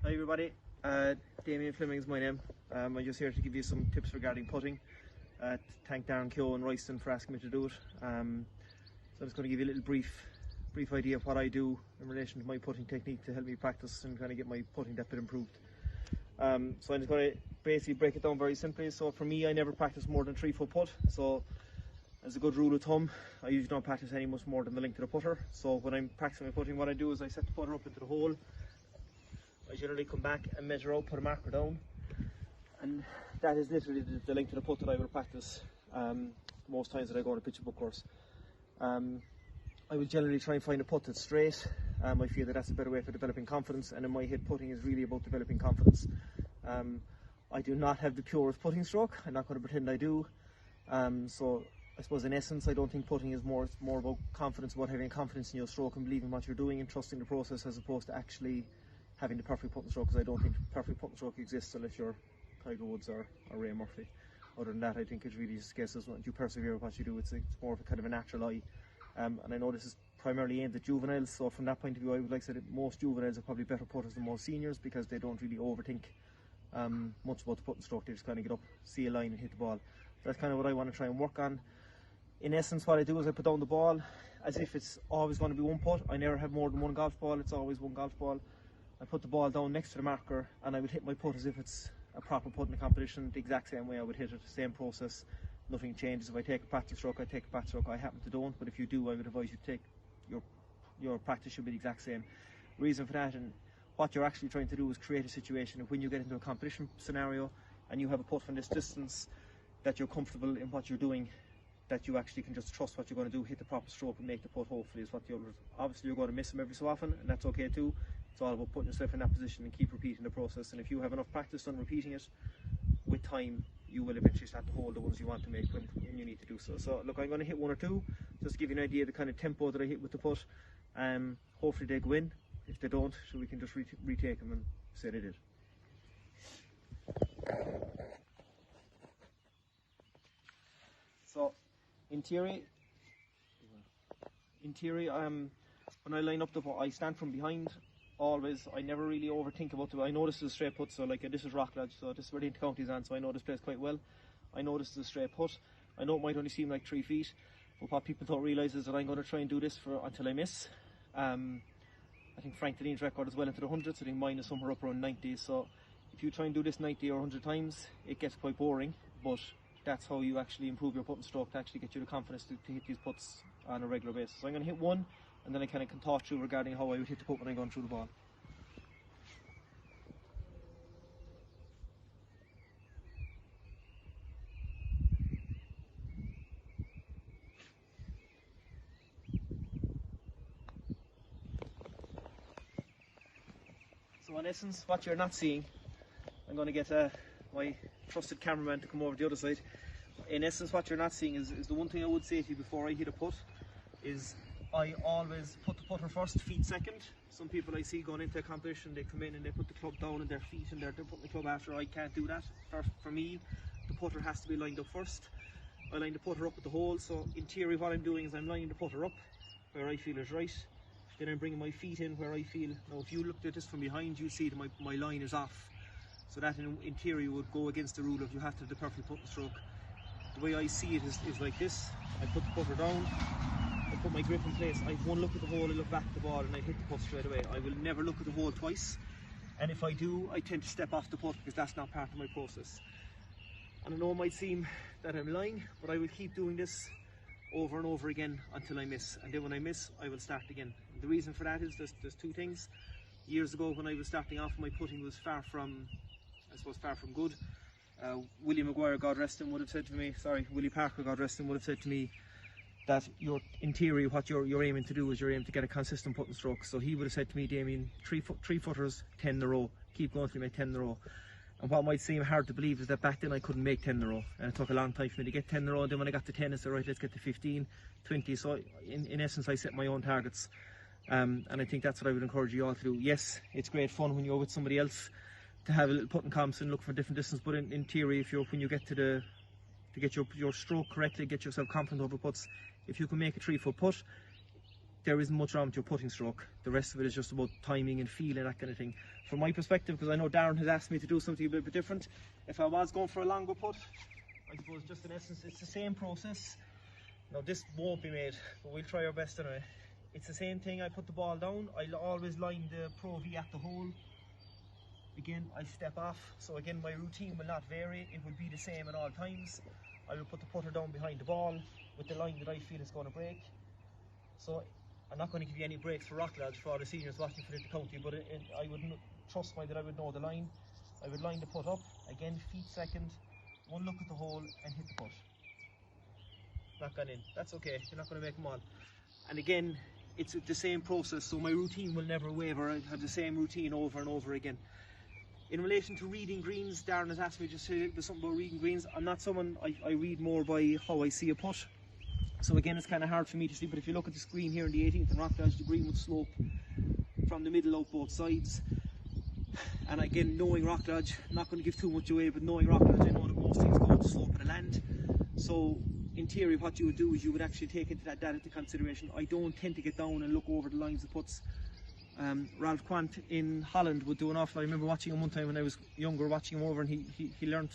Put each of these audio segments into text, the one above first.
Hi everybody, Damien Fleming is my name. I'm just here to give you some tips regarding putting. Thank Darren Keogh and Royston for asking me to do it. So I'm just going to give you a little brief idea of what I do in relation to my putting technique to help me practice and kind of get my putting that bit improved. So I'm just going to basically break it down very simply. So for me, I never practice more than 3 foot putt. So as a good rule of thumb, I usually don't practice any much more than the length of the putter. So when I'm practicing my putting, what I do is I set the putter up into the hole. I generally come back and measure out, put a marker down, and that is literally the length of the putt that I will practice most times that I go on a picture book course. I will generally try and find a putt that's straight. I feel that that's a better way for developing confidence, and in my head putting is really about developing confidence. I do not have the purest putting stroke. I'm not going to pretend I do. So I suppose in essence I don't think putting is more about confidence, about having confidence in your stroke and believing what you're doing and trusting the process, as opposed to actually having the perfect putting stroke, because I don't think perfect putting stroke exists unless you're Tiger Woods or Ray Murphy. Other than that, I think it really just guesses you persevere with what you do. It's more of a kind of a natural eye. And I know this is primarily aimed at juveniles, so from that point of view I would like to say that most juveniles are probably better putters than most seniors, because they don't really overthink much about the putting stroke. They just kind of get up, see a line and hit the ball. So that's kind of what I want to try and work on. In essence, what I do is I put down the ball as if it's always going to be one putt. I never have more than one golf ball, it's always one golf ball. I put the ball down next to the marker and I would hit my putt as if it's a proper putt in a competition, the exact same way I would hit it, same process, nothing changes. If I take a practice stroke, I take a practice stroke. I happen to don't, but if you do, I would advise you to take your practice should be the exact same. Reason for that, and what you're actually trying to do is create a situation of when you get into a competition scenario and you have a putt from this distance, that you're comfortable in what you're doing, that you actually can just trust what you're going to do, hit the proper stroke and make the putt. Hopefully is what obviously you're going to miss them every so often, and that's okay too. It's all about putting yourself in that position and keep repeating the process, and if you have enough practice on repeating it, with time you will eventually start to hold the ones you want to make when you need to do so. So look, I'm going to hit 1 or 2 just to give you an idea of the kind of tempo that I hit with the putt. Hopefully they go in. If they don't, so we can just retake them and say they did. So in theory, when I line up the putt, I stand from behind. Always, I never really overthink about it. I know this is a straight putt, so like this is Rock Lodge, so this is where the Intercounty's on, so I know this place quite well. I know this is a straight putt. I know it might only seem like 3 feet, but what people don't realise is that I'm going to try and do this until I miss. I think Frank Delaney's record is well into the hundreds. I think mine is somewhere up around 90. So if you try and do this 90 or 100 times, it gets quite boring. But that's how you actually improve your putting stroke, to actually get you the confidence to hit these putts on a regular basis. So I'm going to hit 1, and then I kind of can talk through regarding how I would hit the putt when I'm going through the ball. So in essence, what you're not seeing, I'm going to get my trusted cameraman to come over the other side. In essence, what you're not seeing is the one thing I would say to you before I hit a putt is I always put the putter first, feet second. Some people I see going into a competition, they come in and they put the club down on their feet and they're putting the club after. I can't do that. For me, the putter has to be lined up first. I line the putter up at the hole, so in theory what I'm doing is I'm lining the putter up where I feel is right. Then I'm bringing my feet in where I feel. Now if you looked at this from behind, you see that my line is off. So that in theory would go against the rule of you have to have the perfect putting stroke. The way I see it is like this. I put the putter down, I put my grip in place, I have one look at the hole, I look back at the ball and I hit the putt straight away. I will never look at the hole twice, and if I do, I tend to step off the putt because that's not part of my process. And I know it might seem that I'm lying, but I will keep doing this over and over again until I miss, and then when I miss, I will start again. And the reason for that is there's 2 things. Years ago when I was starting off, my putting was far from good. Willie Maguire, God rest him, would have said to me, Willie Parker, God rest him, would have said to me that in theory what you're aiming to do is you're aiming to get a consistent putting stroke. So he would have said to me, Damien, 3 footers, 10 in a row, keep going till you make 10 in a row. And what might seem hard to believe is that back then I couldn't make 10 in a row, and it took a long time for me to get 10 in a row. And then when I got to 10, I said, right, let's get to 15, 20. So in essence I set my own targets, and I think that's what I would encourage you all to do. Yes, it's great fun when you're with somebody else to have a little putting comps and look for different distance, but in theory, when you get to get your stroke correctly, get yourself confident over putts, if you can make a 3 foot putt, there isn't much wrong with your putting stroke. The rest of it is just about timing and feel and that kind of thing. From my perspective, because I know Darren has asked me to do something a bit different, if I was going for a longer putt, I suppose just in essence it's the same process. Now this won't be made, but we'll try our best anyway. It's the same thing. I put the ball down, I'll always line the Pro V at the hole. Again, I step off, so again my routine will not vary, it will be the same at all times. I will put the putter down behind the ball with the line that I feel is going to break. So I'm not going to give you any breaks for rock lodge for all the seniors watching for the county, but I would trust me that I would know the line. I would line the putt up, again feet second, one look at the hole and hit the putt. Not gone in, that's okay, you're not going to make them all. And again, it's the same process, so my routine will never waver. I have the same routine over and over again. In relation to reading greens, Darren has asked me just to do something about reading greens. I'm not someone, I read more by how I see a putt. So again, it's kind of hard for me to see, but if you look at the screen here in the 18th and rock lodge, the green would slope from the middle out both sides. And again, knowing rock lodge, I'm not going to give too much away, but knowing rock lodge, I know that most things go to slope of the land. So in theory, what you would do is you would actually take into that into consideration. I don't tend to get down and look over the lines of putts. Ralph Quant in Holland would do an awful lot. I remember watching him one time when I was younger, watching him over, and he learnt,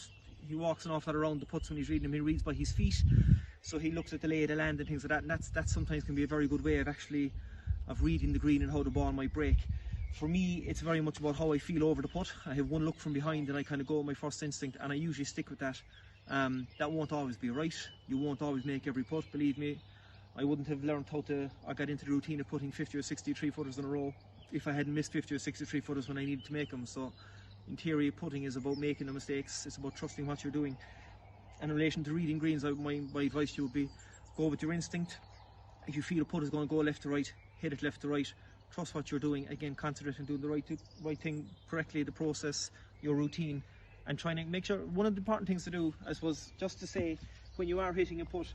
he walks an awful lot around the putts when he's reading them. He reads by his feet, so he looks at the lay of the land and things like that, and that sometimes can be a very good way of reading the green and how the ball might break. For me, it's very much about how I feel over the putt. I have one look from behind and I kind of go with my first instinct, and I usually stick with that. That won't always be right. You won't always make every putt, believe me. I wouldn't have learned I got into the routine of putting 50 or 60 3-footers in a row if I hadn't missed 50 or 60 3-footers when I needed to make them. So in theory, putting is about making the mistakes. It's about trusting what you're doing. And in relation to reading greens, my advice to you would be, go with your instinct. If you feel a putt is going to go left to right, hit it left to right. Trust what you're doing. Again, concentrate on doing the right thing correctly, the process, your routine, and trying to make sure. One of the important things to do, I suppose, just to say, when you are hitting a putt,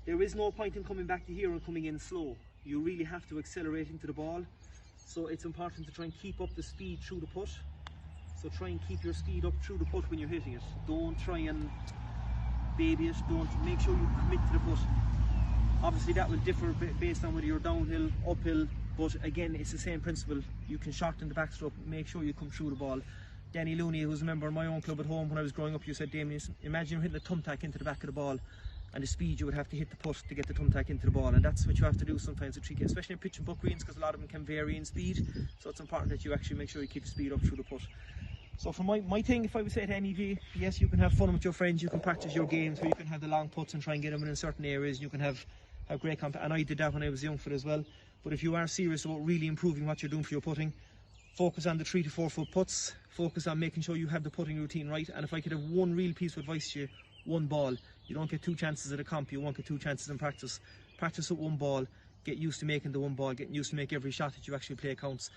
there is no point in coming back to here and coming in slow. You really have to accelerate into the ball. So it's important to try and keep up the speed through the putt. So try and keep your speed up through the putt when you're hitting it. Don't try and baby it. Make sure you commit to the putt. Obviously that will differ based on whether you're downhill, uphill, but again, it's the same principle. You can shorten the backstroke, make sure you come through the ball. Danny Looney, who's a member of my own club at home when I was growing up, you said, Damien, imagine you're hitting a thumbtack into the back of the ball, and the speed you would have to hit the putt to get the thumbtack into the ball, and that's what you have to do sometimes, especially in pitch and putt greens, because a lot of them can vary in speed. So it's important that you actually make sure you keep the speed up through the putt. So for my thing, if I would say to any of you, yes, you can have fun with your friends, you can practice your games where you can have the long putts and try and get them in certain areas, you can have great and I did that when I was young for it as well. But if you are serious about really improving what you're doing for your putting, focus on the 3 to 4 foot putts, focus on making sure you have the putting routine right. And if I could have one real piece of advice to you, one ball. You don't get 2 chances at a comp, you won't get 2 chances in practice. Practice with one ball, get used to making the one ball, get used to make every shot that you actually play counts.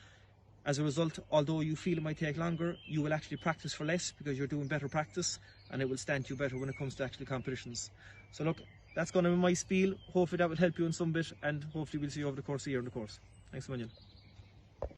As a result, although you feel it might take longer, you will actually practice for less because you're doing better practice, and it will stand you better when it comes to actually competitions. So look, that's going to be my spiel. Hopefully that will help you in some bit, and hopefully we'll see you over the course of the year in the course. Thanks a million.